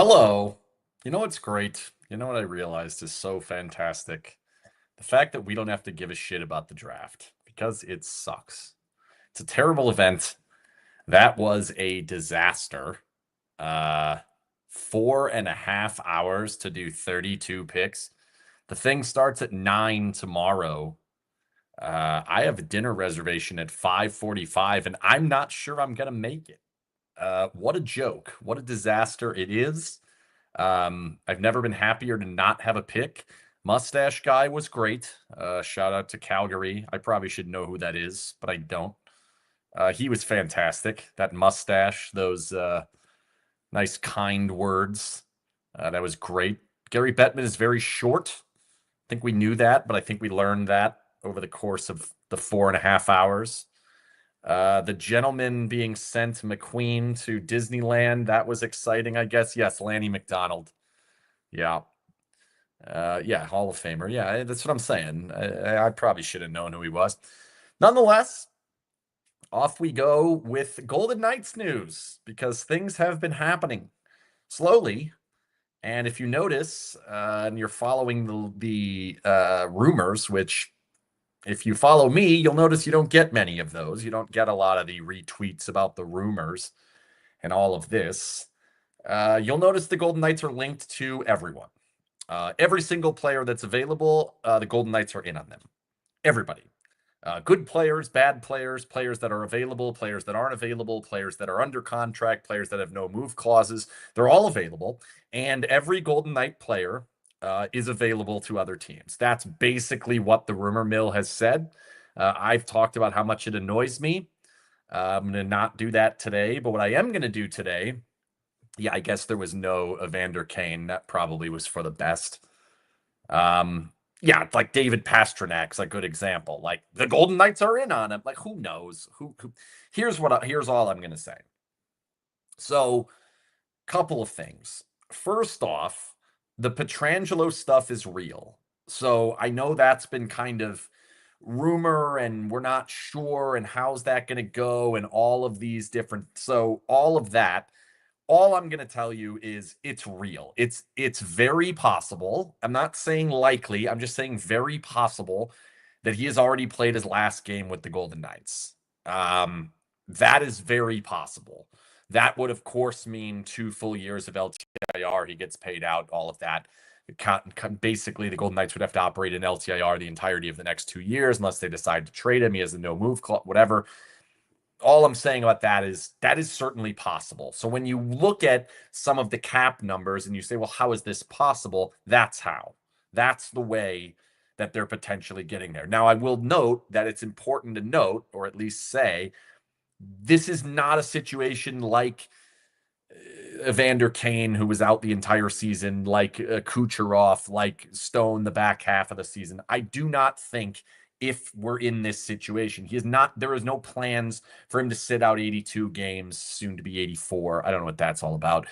Hello. You know what's great? You know what I realized is so fantastic? The fact that we don't have to give a shit about the draft because it sucks. It's a terrible event. That was a disaster. Uh, 4.5 hours to do 32 picks. The thing starts at 9 tomorrow. I have a dinner reservation at 5:45, and I'm not sure I'm gonna make it. What a joke. What a disaster it is. I've never been happier to not have a pick. Mustache guy was great. Shout out to Calgary. I probably should know who that is, but I don't. He was fantastic. That mustache, those nice, kind words. That was great. Gary Bettman is very short. I think we knew that, but I think we learned that over the course of the 4.5 hours. The gentleman being sent McQueen to Disneyland, that was exciting, I guess. Yes, Lanny McDonald. Yeah. Yeah, Hall of Famer. Yeah, that's what I'm saying. I probably should have known who he was. Nonetheless, off we go with Golden Knights news because things have been happening slowly. And if you notice, and you're following the rumors, which if you follow me, you'll notice you don't get many of those. You don't get a lot of the retweets about the rumors and all of this. You'll notice the Golden Knights are linked to everyone. Every single player that's available, the Golden Knights are in on them. Everybody. Good players, bad players, players that are available, players that aren't available, players that are under contract, players that have no move clauses. They're all available. And every Golden Knight player is available to other teams. That's basically what the rumor mill has said. I've talked about how much it annoys me. I'm going to not do that today. But what I am going to do today, yeah, I guess there was no Evander Kane. That probably was for the best. Yeah, like David Pasternak's a good example. Like the Golden Knights are in on him. Like who knows? Who here's all I'm going to say. So, couple of things. First off, the Petrangelo stuff is real. So, I know that's been kind of rumor and we're not sure and how's that going to go and all of these different all of that, all I'm going to tell you is it's real. It's very possible. I'm not saying likely. I'm just saying very possible that he has already played his last game with the Golden Knights. That is very possible. That would, of course, mean 2 full years of LTIR. He gets paid out, all of that. Basically, the Golden Knights would have to operate in LTIR the entirety of the next 2 years unless they decide to trade him. He has a no move clause, whatever. All I'm saying about that is certainly possible. So when you look at some of the cap numbers and you say, well, how is this possible? That's how. That's the way that they're potentially getting there. Now, I will note that it's important to note, or at least say, this is not a situation like Evander Kane, who was out the entire season, like Kucherov, like Stone, the back half of the season. I do not think if we're in this situation, there is no plans for him to sit out 82 games, soon to be 84. I don't know what that's all about.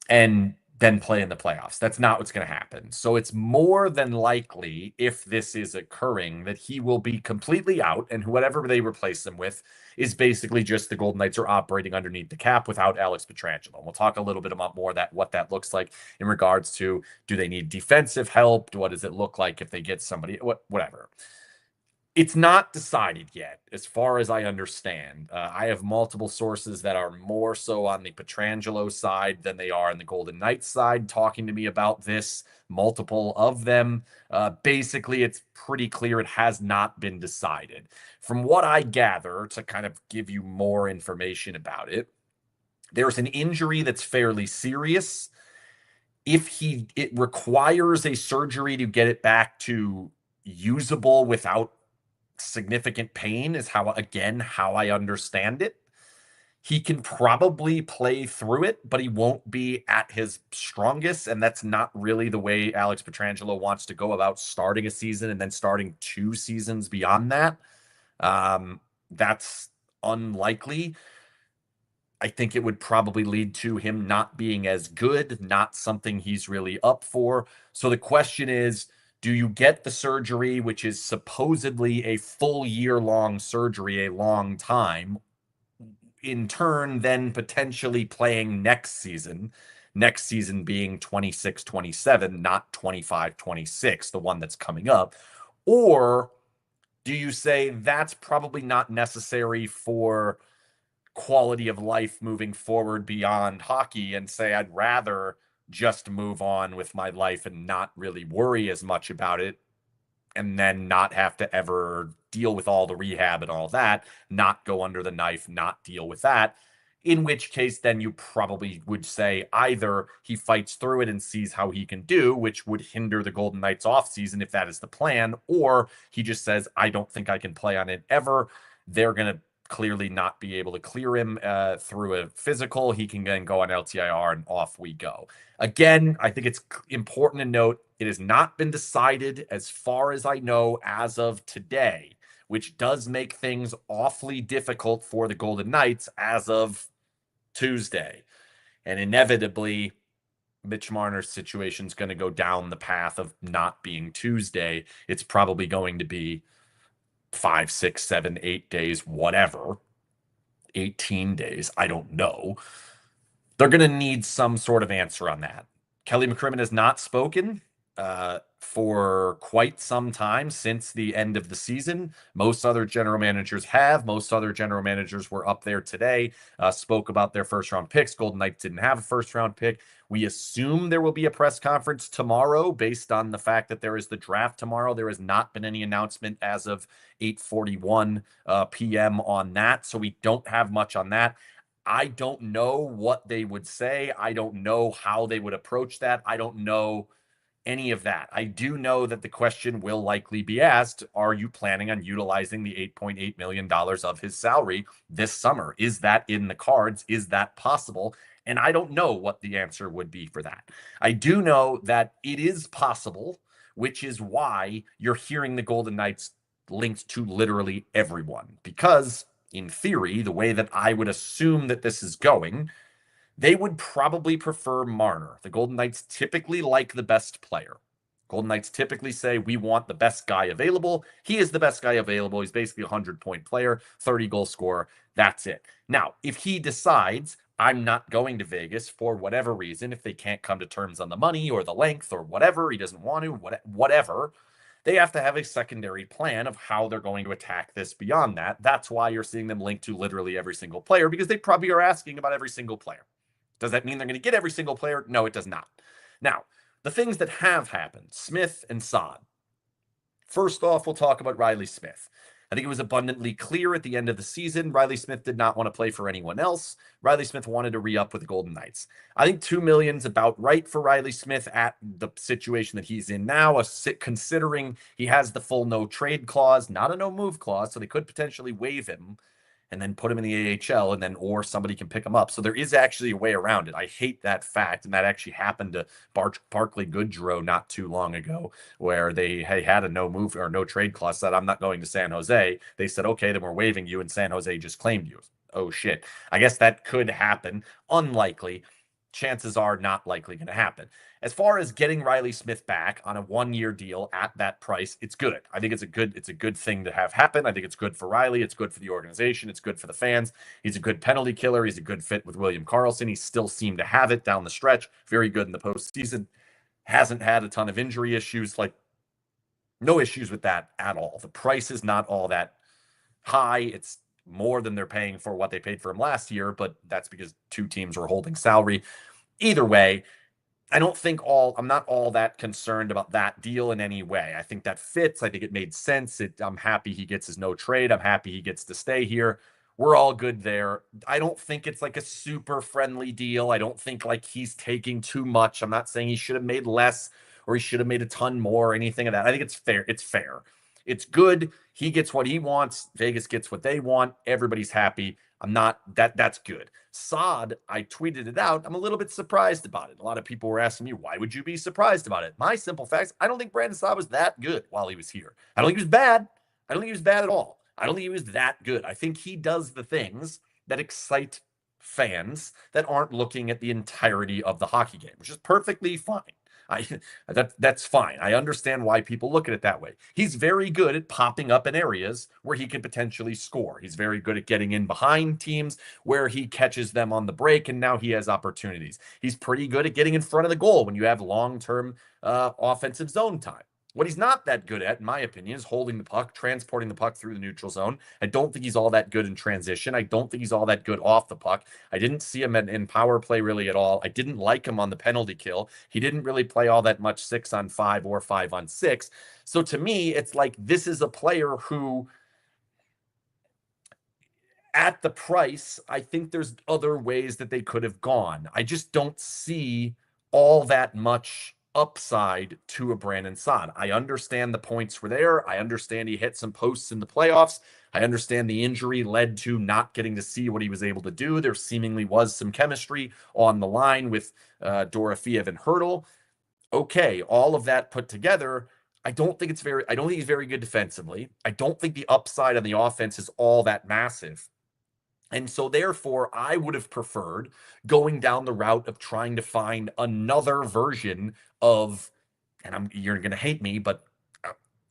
And then play in the playoffs. That's not what's going to happen. So it's more than likely, if this is occurring, that he will be completely out, and whatever they replace him with is basically just the Golden Knights are operating underneath the cap without Alex Petrangelo. And we'll talk a little bit about more that what that looks like in regards to, do they need defensive help? What does it look like if they get somebody, whatever. It's not decided yet, as far as I understand. I have multiple sources that are more so on the Petrangelo side than they are on the Golden Knights side talking to me about this, multiple of them. Basically, it's pretty clear it has not been decided. From what I gather, to kind of give you more information about it, there's an injury that's fairly serious. It requires a surgery to get it back to usable without significant pain, is how I understand it. He can probably play through it, but he won't be at his strongest, and that's not really the way Alex Petrangelo wants to go about starting a season and then starting 2 seasons beyond that. That's unlikely. I think it would probably lead to him not being as good, not something he's really up for. So the question is, do you get the surgery, which is supposedly a full year-long surgery, a long time, in turn then potentially playing next season? next season being 26-27, not 25-26, the one that's coming up? Or do you say that's probably not necessary for quality of life moving forward beyond hockey, and say I'd rather just move on with my life and not really worry as much about it, and then not have to ever deal with all the rehab and all that, not go under the knife, not deal with that. In which case, then you probably would say either he fights through it and sees how he can do, which would hinder the Golden Knights offseason if that is the plan, or he just says, I don't think I can play on it ever. They're going to clearly not be able to clear him through a physical. He can then go on LTIR and off we go. Again, I think it's important to note it has not been decided as far as I know as of today, which does make things awfully difficult for the Golden Knights as of Tuesday. And inevitably, Mitch Marner's situation is going to go down the path of not being Tuesday. It's probably going to be 5, 6, 7, 8 days, whatever, 18 days. I don't know. They're going to need some sort of answer on that. Kelly McCrimmon has not spoken for quite some time since the end of the season. Most other general managers have. Most other general managers were up there today, spoke about their first round picks. Golden Knights didn't have a first round pick. We assume there will be a press conference tomorrow based on the fact that there is the draft tomorrow. There has not been any announcement as of 8:41 p.m. on that, so we don't have much on that. I don't know what they would say. I don't know how they would approach that. I don't know any of that. I do know that the question will likely be asked, are you planning on utilizing the $8.8 million of his salary this summer? Is that in the cards? Is that possible? And I don't know what the answer would be for that. I do know that it is possible, which is why you're hearing the Golden Knights linked to literally everyone. Because in theory, the way that I would assume that this is going, they would probably prefer Marner. The Golden Knights typically like the best player. Golden Knights typically say, we want the best guy available. He is the best guy available. He's basically a 100-point player, 30-goal scorer. That's it. Now, if he decides, I'm not going to Vegas for whatever reason, if they can't come to terms on the money or the length or whatever, he doesn't want to, whatever, they have to have a secondary plan of how they're going to attack this beyond that. That's why you're seeing them linked to literally every single player, because they probably are asking about every single player. Does that mean they're going to get every single player? No, it does not. Now, the things that have happened, Smith and Saad. First off, we'll talk about Reilly Smith. I think it was abundantly clear at the end of the season, Reilly Smith did not want to play for anyone else. Reilly Smith wanted to re-up with the Golden Knights. I think $2 million is about right for Reilly Smith at the situation that he's in now, considering he has the full no trade clause, not a no move clause, so they could potentially waive him and then put him in the AHL, and then or somebody can pick him up. So there is actually a way around it. I hate that fact, and that actually happened to Barclay Goodrow not too long ago, where they had a no move or no trade clause, said, I'm not going to San Jose. They said, okay, then we're waiving you, and San Jose just claimed you. Oh, shit. I guess that could happen. Unlikely. Chances are not likely going to happen. As far as getting Reilly Smith back on a one-year deal at that price, it's good. I think it's a good thing to have happen. I think it's good for Reilly. It's good for the organization. It's good for the fans. He's a good penalty killer. He's a good fit with William Karlsson. He still seemed to have it down the stretch. Very good in the postseason. Hasn't had a ton of injury issues. Like, no issues with that at all. The price is not all that high. It's more than they're paying for what they paid for him last year, but that's because two teams were holding salary. Either way, I'm not all that concerned about that deal in any way. I think that fits. I think it made sense. I'm happy he gets his no trade. I'm happy he gets to stay here. We're all good there. I don't think it's like a super friendly deal. I don't think like he's taking too much. I'm not saying he should have made less or he should have made a ton more or anything of that. I think it's fair. It's fair. It's good. He gets what he wants. Vegas gets what they want. Everybody's happy. That's good. Saad, I tweeted it out. I'm a little bit surprised about it. A lot of people were asking me, why would you be surprised about it? My simple facts, I don't think Brandon Saad was that good while he was here. I don't think he was bad. I don't think he was bad at all. I don't think he was that good. I think he does the things that excite fans that aren't looking at the entirety of the hockey game, which is perfectly fine. I that's fine. I understand why people look at it that way. He's very good at popping up in areas where he can potentially score. He's very good at getting in behind teams where he catches them on the break, and now he has opportunities. He's pretty good at getting in front of the goal when you have long-term offensive zone time. What he's not that good at, in my opinion, is holding the puck, transporting the puck through the neutral zone. I don't think he's all that good in transition. I don't think he's all that good off the puck. I didn't see him in power play really at all. I didn't like him on the penalty kill. He didn't really play all that much 6-on-5 or 5-on-6. So to me, it's like this is a player who, at the price, I think there's other ways that they could have gone. I just don't see all that much upside to a Brandon Saad. I understand the points were there. I understand he hit some posts in the playoffs. I understand the injury led to not getting to see what he was able to do. There seemingly was some chemistry on the line with Dorofeev and Hurdle. Okay, all of that put together, I don't think he's very good defensively. I don't think the upside on the offense is all that massive. And so, therefore, I would have preferred going down the route of trying to find another version of, and you're going to hate me, but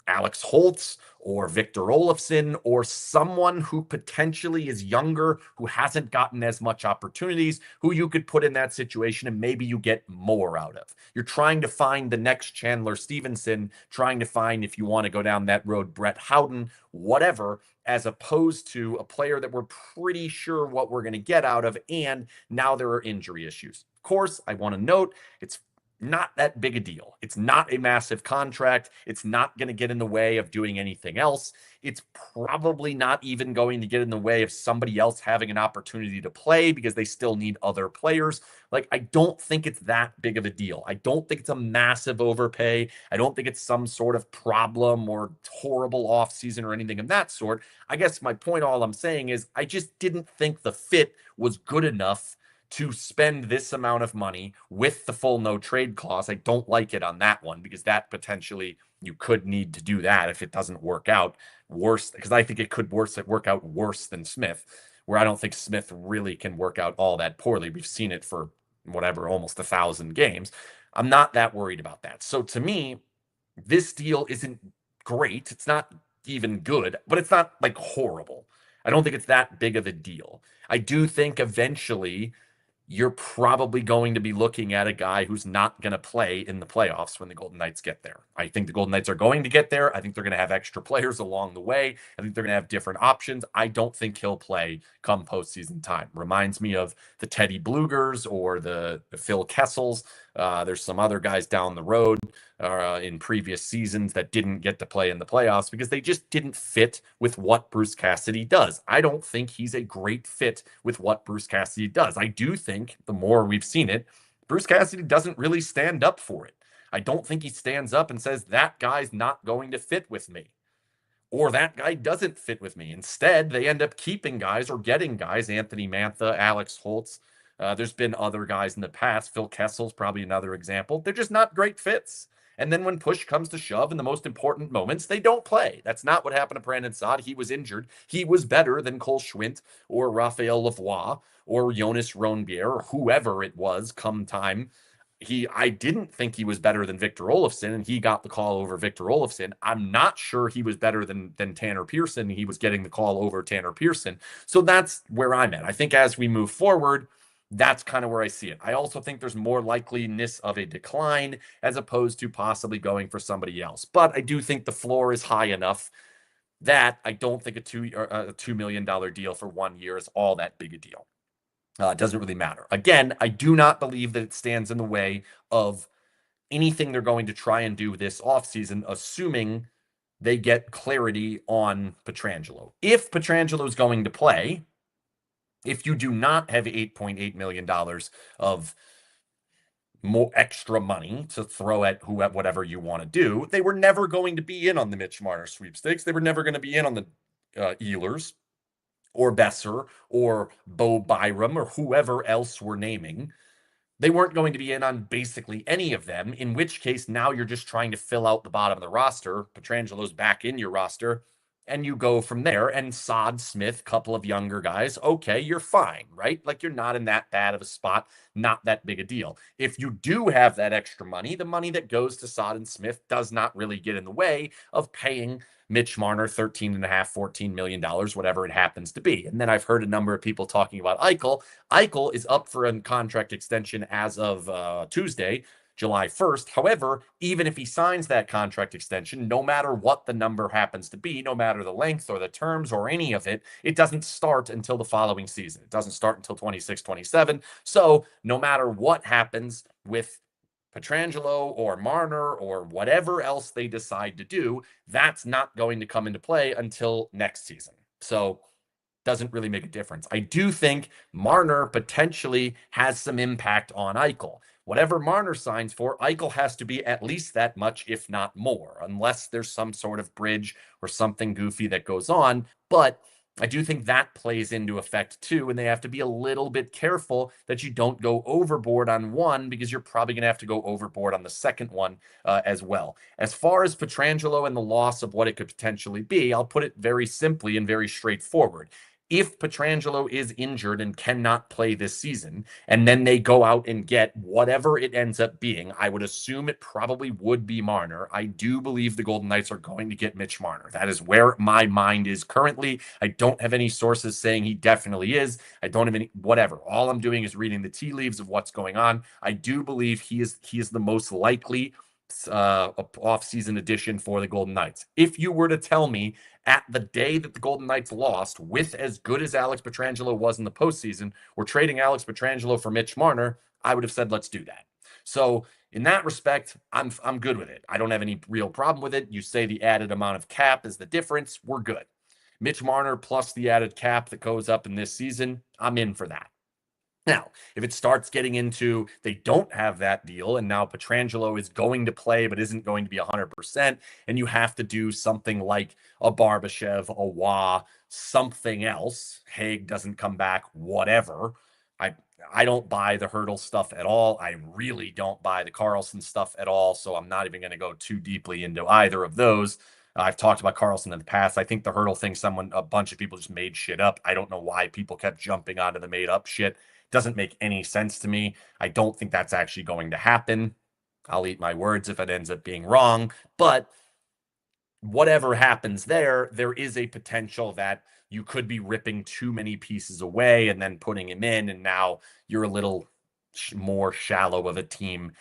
Alex Holtz or Victor Olofsson or someone who potentially is younger, who hasn't gotten as much opportunities, who you could put in that situation and maybe you get more out of. You're trying to find the next Chandler Stevenson, trying to find, if you want to go down that road, Brett Howden, whatever, as opposed to a player that we're pretty sure what we're going to get out of. And now there are injury issues. Of course, I want to note it's not that big a deal. It's not a massive contract. It's not going to get in the way of doing anything else. It's probably not even going to get in the way of somebody else having an opportunity to play because they still need other players. Like, I don't think it's that big of a deal. I don't think it's a massive overpay. I don't think it's some sort of problem or horrible offseason or anything of that sort. I guess my point, all I'm saying is I just didn't think the fit was good enough to spend this amount of money with the full no trade clause. I don't like it on that one because that potentially you could need to do that if it doesn't work out worse, because I think it could work out worse than Smith, where I don't think Smith really can work out all that poorly. We've seen it for whatever, almost 1,000 games. I'm not that worried about that. So to me, this deal isn't great. It's not even good, but it's not like horrible. I don't think it's that big of a deal. I do think eventually you're probably going to be looking at a guy who's not going to play in the playoffs when the Golden Knights get there. I think the Golden Knights are going to get there. I think they're going to have extra players along the way. I think they're going to have different options. I don't think he'll play come postseason time. Reminds me of the Teddy Blugers or the Phil Kessels. There's some other guys down the road in previous seasons that didn't get to play in the playoffs because they just didn't fit with what Bruce Cassidy does. I don't think he's a great fit with what Bruce Cassidy does. I do think the more we've seen it, Bruce Cassidy doesn't really stand up for it. I don't think he stands up and says, that guy's not going to fit with me, or that guy doesn't fit with me. Instead, they end up keeping guys or getting guys, Anthony Mantha, Alex Holtz. There's been other guys in the past. Phil Kessel's probably another example. They're just not great fits. And then when push comes to shove in the most important moments, they don't play. That's not what happened to Brandon Saad. He was injured. He was better than Cole Schwindt or Raphael Lavoie or Jonas Ronbier or whoever it was come time. I didn't think he was better than Victor Olofsson, and he got the call over Victor Olofsson. I'm not sure he was better than Tanner Pearson. He was getting the call over Tanner Pearson. So that's where I'm at. I think as we move forward, that's kind of where I see it. I also think there's more likeliness of a decline as opposed to possibly going for somebody else. But I do think the floor is high enough that I don't think a $2 million deal for 1 year is all that big a deal. It doesn't really matter. Again, I do not believe that it stands in the way of anything they're going to try and do this offseason, assuming they get clarity on Petrangelo. If Petrangelo is going to play, if you do not have $8.8 million of more extra money to throw at whatever you want to do, they were never going to be in on the Mitch Marner sweepstakes. They were never going to be in on the Ehlers or Besser or Bo Byram or whoever else we're naming. They weren't going to be in on basically any of them, in which case now you're just trying to fill out the bottom of the roster. Petrangelo's back in your roster. and you go from there. And Saad, Smith, couple of younger guys, okay, you're fine, right? Like you're not in that bad of a spot, not that big a deal. If you do have that extra money, the money that goes to Saad and Smith does not really get in the way of paying Mitch Marner 13 and a half, $14 million, whatever it happens to be. And then I've heard a number of people talking about Eichel. Eichel is up for a contract extension as of Tuesday, July 1st. However, even if he signs that contract extension, no matter what the number happens to be, no matter the length or the terms or any of it, it doesn't start until the following season. It doesn't start until 26, 27. So no matter what happens with Petrangelo or Marner or whatever else they decide to do, that's not going to come into play until next season. So doesn't really make a difference. I do think Marner potentially has some impact on Eichel. Whatever Marner signs for, Eichel has to be at least that much, if not more, unless there's some sort of bridge or something goofy that goes on. But I do think that plays into effect too, and they have to be a little bit careful that you don't go overboard on one because you're probably going to have to go overboard on the second one as well. As far as Petrangelo and the loss of what it could potentially be, I'll put it very simply and very straightforward. If Petrangelo is injured and cannot play this season, and then they go out and get whatever it ends up being, I would assume it probably would be Marner. I do believe the Golden Knights are going to get Mitch Marner. That is where my mind is currently. I don't have any sources saying he definitely is. I don't have any whatever. All I'm doing is reading the tea leaves of what's going on. I do believe he is the most likely off-season addition for the Golden Knights. If you were to tell me at the day that the Golden Knights lost, with as good as Alex Petrangelo was in the postseason, we're trading Alex Petrangelo for Mitch Marner, I would have said, let's do that. So in that respect, I'm good with it. I don't have any real problem with it. You say the added amount of cap is the difference. We're good. Mitch Marner plus the added cap that goes up in this season, I'm in for that. Now, if it starts getting into they don't have that deal, and now Petrangelo is going to play but isn't going to be 100%, and you have to do something like a Barbashev, a Wah, something else, Haig doesn't come back, whatever. I I don't buy the Hurdle stuff at all. I really don't buy the Carlson stuff at all, so I'm not even going to go too deeply into either of those. I've talked about Carlson in the past. I think the Hurdle thing, a bunch of people just made shit up. I don't know why people kept jumping onto the made up shit. Doesn't make any sense to me. I don't think that's actually going to happen. I'll eat my words if it ends up being wrong. But whatever happens there, there is a potential that you could be ripping too many pieces away and then putting him in. And now you're a little more shallow of a team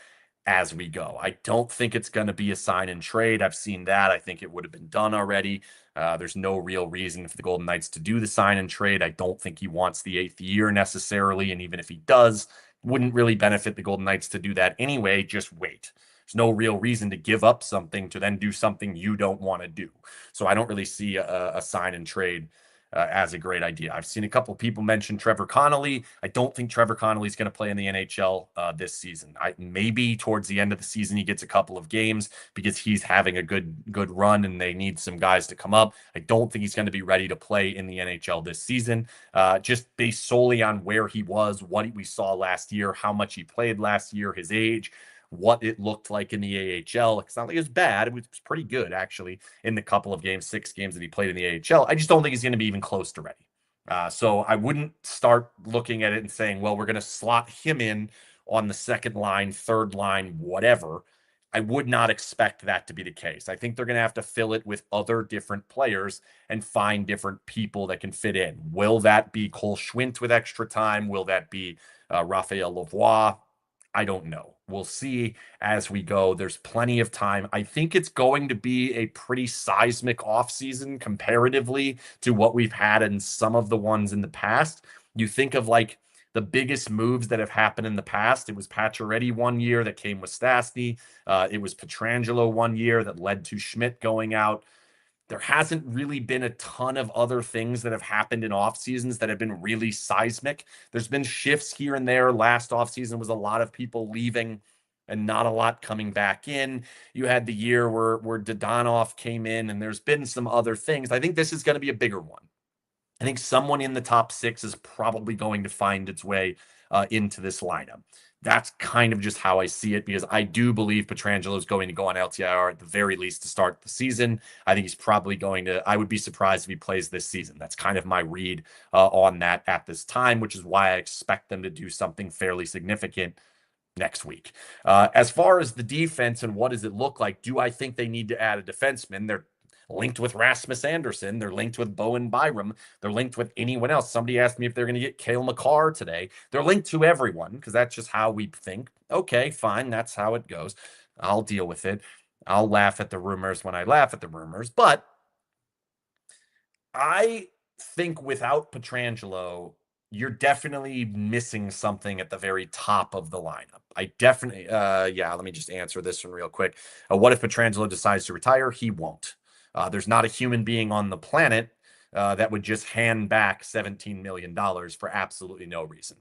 as we go. I don't think it's going to be a sign and trade. I've seen that. I think it would have been done already. There's no real reason for the Golden Knights to do the sign and trade. I don't think he wants the 8th year necessarily. And even if he does, wouldn't really benefit the Golden Knights to do that anyway. Just wait. There's no real reason to give up something to then do something you don't want to do. So I don't really see a sign and trade as a great idea. I've seen a couple of people mention Trevor Connolly. I don't think Trevor Connolly is going to play in the NHL this season. Maybe towards the end of the season he gets a couple of games because he's having a good run and they need some guys to come up. I don't think he's going to be ready to play in the NHL this season, just based solely on where he was, what we saw last year, how much he played last year, his age, what it looked like in the AHL. It's not like it was bad. It was pretty good, actually, in the couple of games, 6 games that he played in the AHL. I just don't think he's going to be even close to ready. So I wouldn't start looking at it and saying, well, we're going to slot him in on the second line, third line, whatever. I would not expect that to be the case. I think they're going to have to fill it with other different players and find different people that can fit in. Will that be Cole Schwindt with extra time? Will that be Raphael Lavoie? I don't know. We'll see as we go. There's plenty of time. I think it's going to be a pretty seismic offseason comparatively to what we've had in some of the ones in the past. You think of like the biggest moves that have happened in the past. It was Pacioretty one year that came with Stastny. It was Petrangelo one year that led to Schmidt going out. There hasn't really been a ton of other things that have happened in off seasons that have been really seismic. There's been shifts here and there. Last off season was a lot of people leaving and not a lot coming back in. You had the year where Dodonov came in, and there's been some other things. I think this is going to be a bigger one. I think someone in the top 6 is probably going to find its way into this lineup. That's kind of just how I see it because I do believe Petrangelo is going to go on LTIR at the very least to start the season. I think he's probably going to, I would be surprised if he plays this season. That's kind of my read on that at this time, which is why I expect them to do something fairly significant next week. As far as the defense and what does it look like, do I think they need to add a defenseman? They're linked with Rasmus Anderson. They're linked with Bowen Byram. They're linked with anyone else. Somebody asked me if they're going to get Cale Makar today. They're linked to everyone because that's just how we think. Okay, fine. That's how it goes. I'll deal with it. I'll laugh at the rumors when I laugh at the rumors. But I think without Petrangelo, you're definitely missing something at the very top of the lineup. I definitely, yeah, let me just answer this one real quick. What if Petrangelo decides to retire? He won't. There's not a human being on the planet that would just hand back $17 million for absolutely no reason.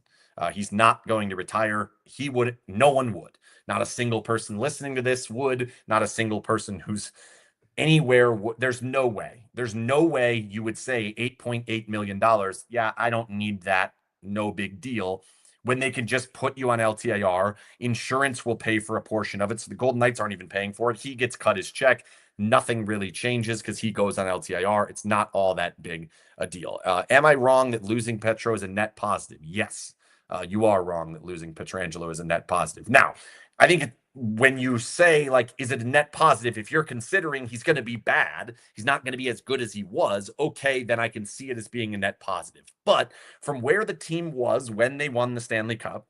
He's not going to retire. He would, no one would. Not a single person listening to this would. Not a single person who's anywhere. There's no way. There's no way you would say $8.8 million. Yeah, I don't need that. No big deal. When they can just put you on LTIR, insurance will pay for a portion of it. So the Golden Knights aren't even paying for it. He gets cut his check. Nothing really changes because he goes on LTIR. It's not all that big a deal. Am I wrong that losing Petro is a net positive? Yes, you are wrong that losing Petrangelo is a net positive. Now, I think when you say, like, is it a net positive? If you're considering he's going to be bad, he's not going to be as good as he was, okay, then I can see it as being a net positive. But from where the team was when they won the Stanley Cup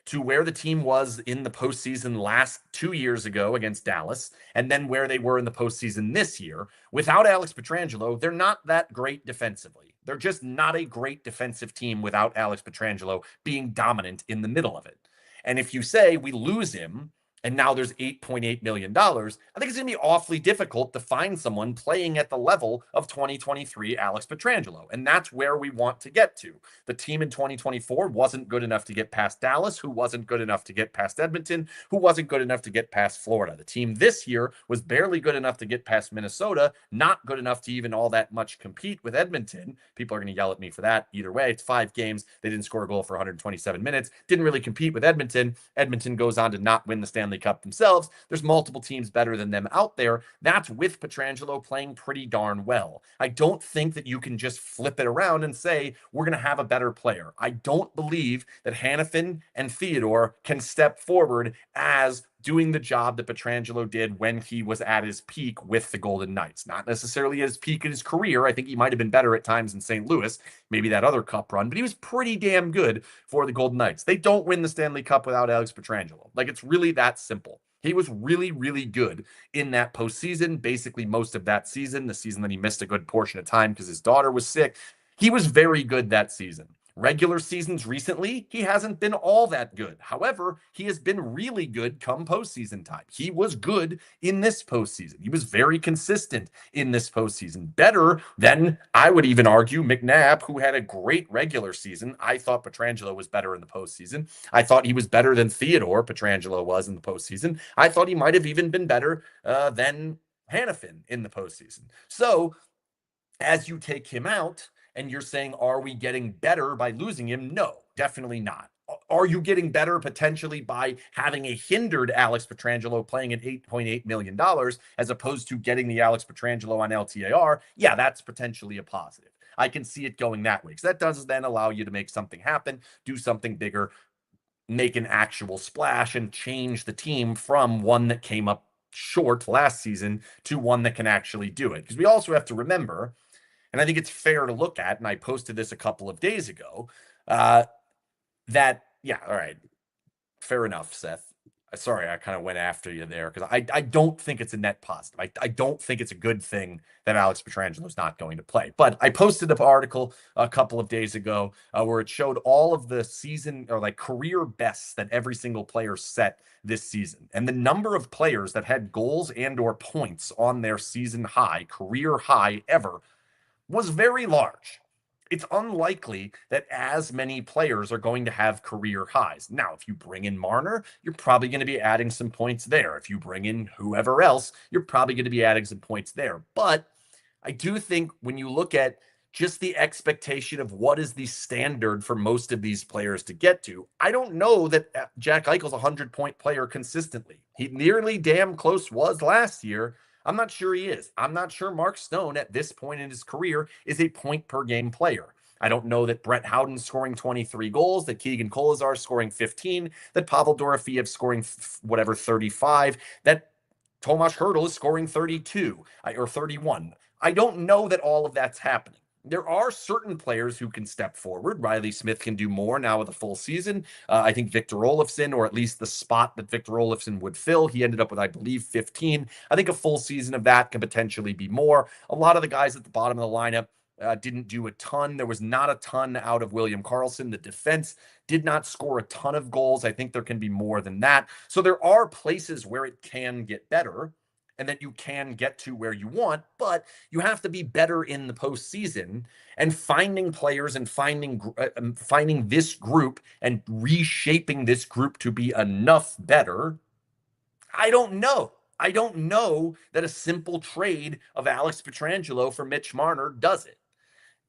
to where the team was in the postseason last 2 years ago against Dallas, and then where they were in the postseason this year, without Alex Petrangelo, they're not that great defensively. They're just not a great defensive team without Alex Petrangelo being dominant in the middle of it. And if you say we lose him, and now there's $8.8 million, I think it's going to be awfully difficult to find someone playing at the level of 2023 Alex Petrangelo. And that's where we want to get to. The team in 2024 wasn't good enough to get past Dallas, who wasn't good enough to get past Edmonton, who wasn't good enough to get past Florida. The team this year was barely good enough to get past Minnesota, not good enough to even all that much compete with Edmonton. People are going to yell at me for that. Either way, it's 5 games. They didn't score a goal for 127 minutes. Didn't really compete with Edmonton. Edmonton goes on to not win the Stanley Cup themselves. There's multiple teams better than them out there. That's with Petrangelo playing pretty darn well. I don't think that you can just flip it around and say, we're going to have a better player. I don't believe that Hanifin and Theodore can step forward as doing the job that Petrangelo did when he was at his peak with the Golden Knights. Not necessarily at his peak in his career. I think he might have been better at times in St. Louis, maybe that other cup run, but he was pretty damn good for the Golden Knights. They don't win the Stanley Cup without Alex Petrangelo. Like, it's really that simple. He was really, really good in that postseason, basically most of that season, the season that he missed a good portion of time because his daughter was sick. He was very good that season. Regular seasons recently, he hasn't been all that good. However, he has been really good come postseason time. He was good in this postseason. He was very consistent in this postseason. Better than, I would even argue, McNabb, who had a great regular season. I thought Petrangelo was better in the postseason. I thought he was better than Theodore Petrangelo was in the postseason. I thought he might have even been better than Hanifin in the postseason. So, as you take him out, and you're saying, are we getting better by losing him? No, definitely not. Are you getting better potentially by having a hindered Alex Petrangelo playing at $8.8 million as opposed to getting the Alex Petrangelo on LTIR? Yeah, that's potentially a positive. I can see it going that way because that does then allow you to make something happen, do something bigger, make an actual splash, and change the team from one that came up short last season to one that can actually do it. Because we also have to remember, and I think it's fair to look at, and I posted this a couple of days ago, that, yeah, all right, fair enough, Seth. Sorry, I kind of went after you there because I don't think it's a net positive. I don't think it's a good thing that Alex Petrangelo is not going to play. But I posted an article a couple of days ago where it showed all of the season or like career bests that every single player set this season. And the number of players that had goals and or points on their season high, career high ever, was very large. It's unlikely that as many players are going to have career highs. Now, if you bring in Marner, you're probably going to be adding some points there. If you bring in whoever else, you're probably going to be adding some points there. But I do think when you look at just the expectation of what is the standard for most of these players to get to. I don't know that Jack Eichel's a 100-point player consistently. He nearly damn close was last year. I'm not sure he is. I'm not sure Mark Stone at this point in his career is a point per game player. I don't know that Brett Howden's scoring 23 goals, that Keegan Kolazar scoring 15, that Pavel Dorofeyev scoring whatever 35, that Tomas Hertl is scoring 32 or 31. I don't know that all of that's happening. There are certain players who can step forward. Reilly Smith can do more now with a full season. I think Victor Olofsson, or at least the spot that Victor Olofsson would fill, he ended up with, I believe, 15. I think a full season of that can potentially be more. A lot of the guys at the bottom of the lineup didn't do a ton. There was not a ton out of William Karlsson. The defense did not score a ton of goals. I think there can be more than that. So there are places where it can get better and that you can get to where you want, but you have to be better in the postseason and finding players and finding this group and reshaping this group to be enough better. I don't know. I don't know that a simple trade of Alex Petrangelo for Mitch Marner does it.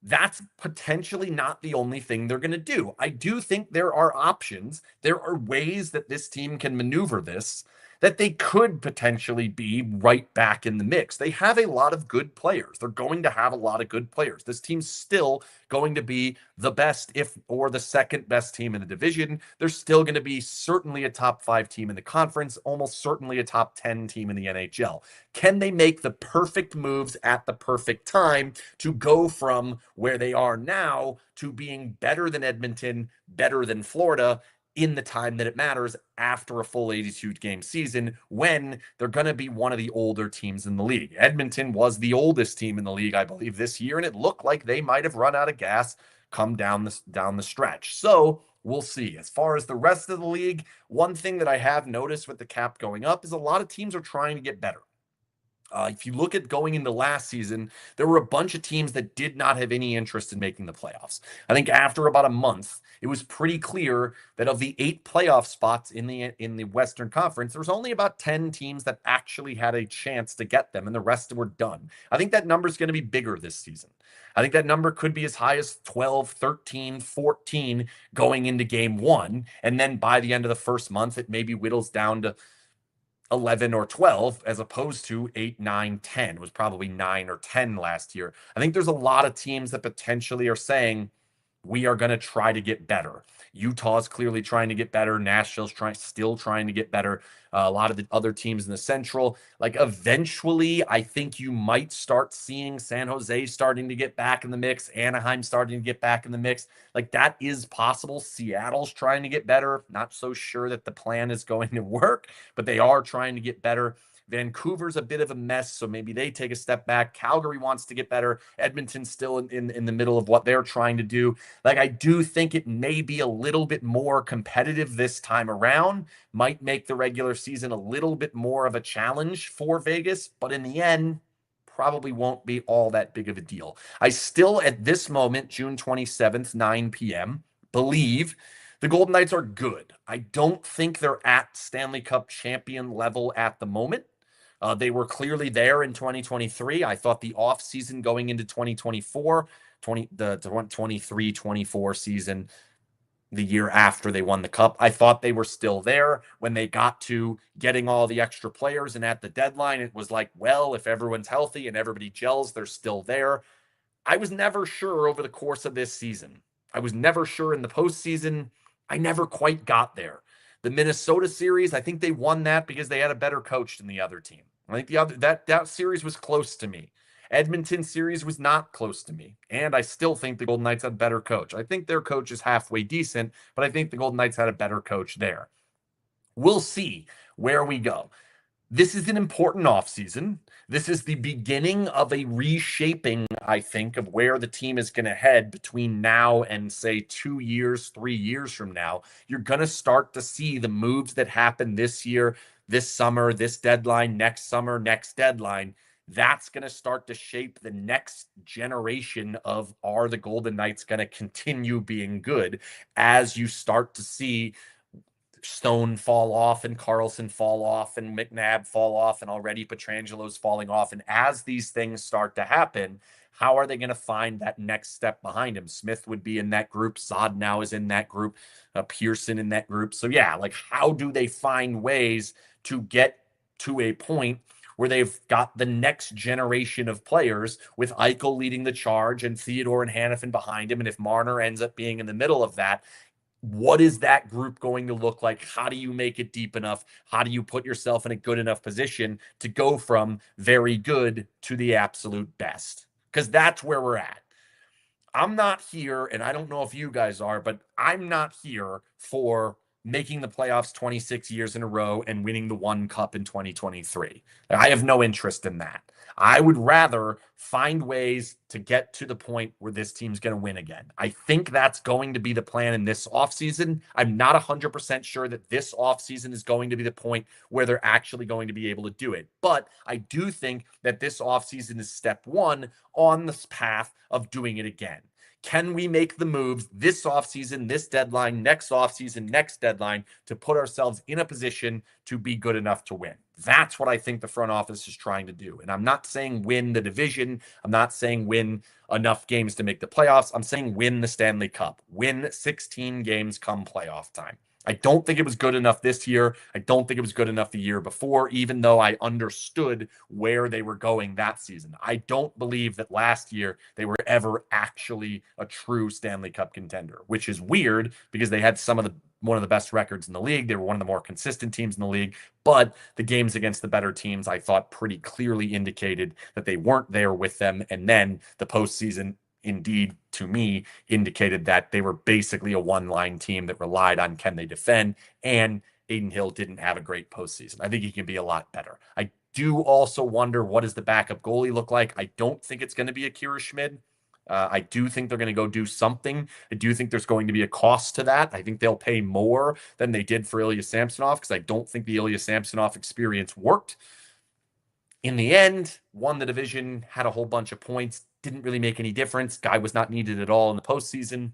That's potentially not the only thing they're going to do. I do think there are options. There are ways that this team can maneuver this, that they could potentially be right back in the mix. They have a lot of good players. They're going to have a lot of good players. This team's still going to be the best, if or the second best team in the division. They're still going to be certainly a top 5 team in the conference, almost certainly a top 10 team in the NHL. Can they make the perfect moves at the perfect time to go from where they are now to being better than Edmonton, better than Florida in the time that it matters after a full 82-game season when they're going to be one of the older teams in the league? Edmonton was the oldest team in the league, I believe, this year, and it looked like they might have run out of gas come down the stretch. So we'll see. As far as the rest of the league, one thing that I have noticed with the cap going up is a lot of teams are trying to get better. If you look at going into last season, there were a bunch of teams that did not have any interest in making the playoffs. I think after about a month, it was pretty clear that of the 8 playoff spots in the Western Conference, there was only about 10 teams that actually had a chance to get them, and the rest were done. I think that number is going to be bigger this season. I think that number could be as high as 12, 13, 14 going into game 1, and then by the end of the first month, it maybe whittles down to 11 or 12 as opposed to 8, 9, 10. It was probably 9 or 10 last year. I think there's a lot of teams that potentially are saying we are going to try to get better. Utah's clearly trying to get better. Nashville's still trying to get better. A lot of the other teams in the Central, like eventually, I think you might start seeing San Jose starting to get back in the mix, Anaheim starting to get back in the mix. Like that is possible. Seattle's trying to get better. Not so sure that the plan is going to work, but they are trying to get better. Vancouver's a bit of a mess, so maybe they take a step back. Calgary wants to get better. Edmonton's still in the middle of what they're trying to do. Like, I do think it may be a little bit more competitive this time around, might make the regular season a little bit more of a challenge for Vegas, but in the end, probably won't be all that big of a deal. I still, at this moment, June 27th, 9 p.m., believe the Golden Knights are good. I don't think they're at Stanley Cup champion level at the moment. They were clearly there in 2023. I thought the offseason going into 2024, the 23-24 season, the year after they won the cup, I thought they were still there when they got to getting all the extra players. And at the deadline, it was like, well, if everyone's healthy and everybody gels, they're still there. I was never sure over the course of this season. I was never sure in the postseason. I never quite got there. The Minnesota series, I think they won that because they had a better coach than the other team. I think that series was close to me. Edmonton series was not close to me. And I still think the Golden Knights had a better coach. I think their coach is halfway decent, but I think the Golden Knights had a better coach there. We'll see where we go. This is an important offseason. This is the beginning of a reshaping, I think, of where the team is going to head between now and, say, 2 years, 3 years from now. You're going to start to see the moves that happen this year, this summer, this deadline, next summer, next deadline. That's going to start to shape the next generation of, are the Golden Knights going to continue being good, as you start to see Stone fall off and Karlsson fall off and McNabb fall off and already Petrangelo's falling off. And as these things start to happen, How are they going to find that next step behind him? Smith would be in that group. Saad now is in that group. Pearson in that group. So yeah, like how do they find ways to get to a point where they've got the next generation of players with Eichel leading the charge and Theodore and Hannafin behind him? And if Marner ends up being in the middle of that, what is that group going to look like? How do you make it deep enough? How do you put yourself in a good enough position to go from very good to the absolute best? Because that's where we're at. I'm not here, and I don't know if you guys are, but I'm not here for making the playoffs 26 years in a row and winning the one cup in 2023. I have no interest in that. I would rather find ways to get to the point where this team's going to win again. I think that's going to be the plan in this offseason. I'm not 100% sure that this offseason is going to be the point where they're actually going to be able to do it. But I do think that this offseason is step one on this path of doing it again. Can we make the moves this offseason, this deadline, next offseason, next deadline to put ourselves in a position to be good enough to win? That's what I think the front office is trying to do. And I'm not saying win the division. I'm not saying win enough games to make the playoffs. I'm saying win the Stanley Cup, win 16 games come playoff time. I don't think it was good enough this year. I don't think it was good enough the year before, even though I understood where they were going that season. I don't believe that last year they were ever actually a true Stanley Cup contender, which is weird because they had one of the best records in the league. They were one of the more consistent teams in the league, but the games against the better teams, I thought pretty clearly indicated that they weren't there with them. And then the postseason indeed, to me, indicated that they were basically a one-line team that relied on can they defend, and Aiden Hill didn't have a great postseason. I think he can be a lot better. I do also wonder, what does the backup goalie look like? I don't think it's going to be Akira Schmid. I do think they're going to go do something. I do think there's going to be a cost to that. I think they'll pay more than they did for Ilya Samsonov because I don't think the Ilya Samsonov experience worked. In the end, won the division, had a whole bunch of points, didn't really make any difference. Guy was not needed at all in the postseason.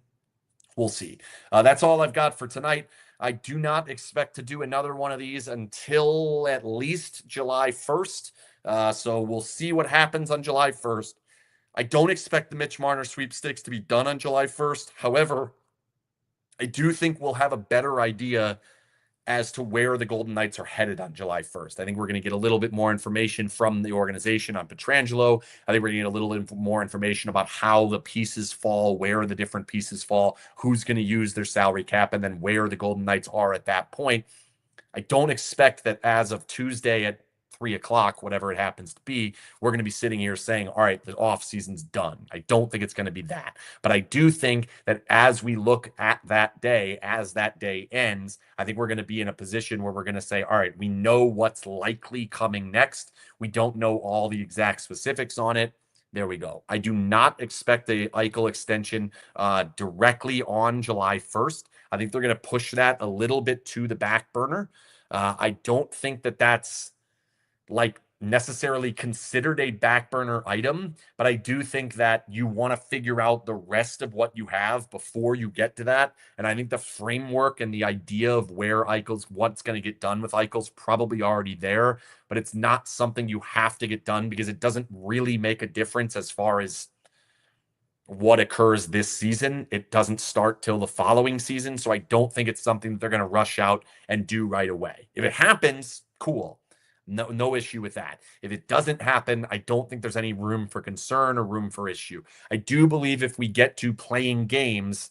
We'll see. That's all I've got for tonight. I do not expect to do another one of these until at least July 1st. So we'll see what happens on July 1st. I don't expect the Mitch Marner sweepstakes to be done on July 1st. However, I do think we'll have a better idea as to where the Golden Knights are headed on July 1st. I think we're going to get a little bit more information from the organization on Petrangelo. I think we're going to get a little more information about how the pieces fall, where the different pieces fall, who's going to use their salary cap, and then where the Golden Knights are at that point. I don't expect that as of Tuesday at 3:00, whatever it happens to be, we're going to be sitting here saying, all right, the off season's done. I don't think it's going to be that. But I do think that as we look at that day, as that day ends, I think we're going to be in a position where we're going to say, all right, we know what's likely coming next. We don't know all the exact specifics on it. There we go. I do not expect the Eichel extension directly on July 1st. I think they're going to push that a little bit to the back burner. I don't think that that's like necessarily considered a back burner item, but I do think that you want to figure out the rest of what you have before you get to that. And I think the framework and the idea of what's going to get done with Eichel's probably already there, but it's not something you have to get done because it doesn't really make a difference as far as what occurs this season. It doesn't start till the following season. So I don't think it's something that they're going to rush out and do right away. If it happens, cool. No issue with that. If it doesn't happen, I don't think there's any room for concern or room for issue. I do believe if we get to playing games,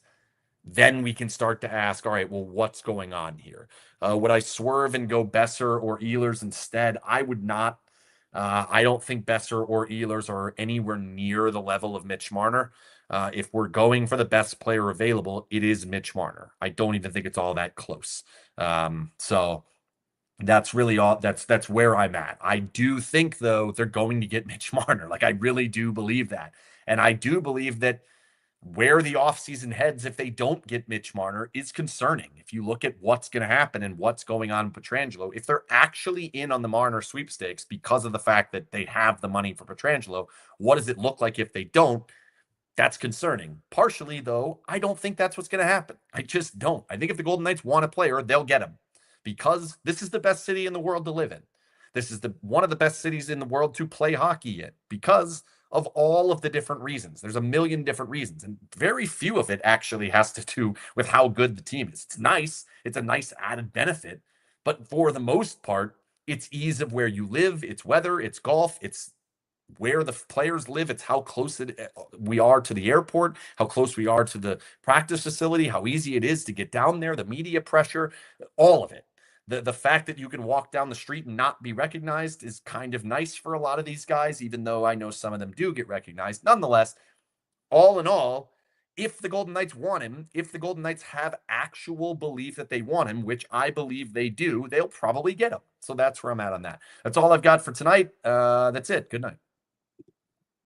then we can start to ask, all right, well, what's going on here? Would I swerve and go Besser or Ehlers instead? I would not. I don't think Besser or Ehlers are anywhere near the level of Mitch Marner. If we're going for the best player available, it is Mitch Marner. I don't even think it's all that close. So that's really all. That's where I'm at. I do think, though, they're going to get Mitch Marner. Like, I really do believe that. And I do believe that where the offseason heads if they don't get Mitch Marner is concerning. If you look at what's going to happen and what's going on with Petrangelo, if they're actually in on the Marner sweepstakes because of the fact that they have the money for Petrangelo, what does it look like if they don't? That's concerning. Partially, though, I don't think that's what's going to happen. I just don't. I think if the Golden Knights want a player, they'll get him because this is the best city in the world to live in. This is one of the best cities in the world to play hockey in because of all of the different reasons. There's a million different reasons, and very few of it actually has to do with how good the team is. It's nice, it's a nice added benefit, but for the most part, it's ease of where you live, it's weather, it's golf, it's where the players live, it's how close we are to the airport, how close we are to the practice facility, how easy it is to get down there, the media pressure, all of it. The fact that you can walk down the street and not be recognized is kind of nice for a lot of these guys, even though I know some of them do get recognized. Nonetheless, all in all, if the Golden Knights want him, if the Golden Knights have actual belief that they want him, which I believe they do, they'll probably get him. So that's where I'm at on that. That's all I've got for tonight. That's it. Good night.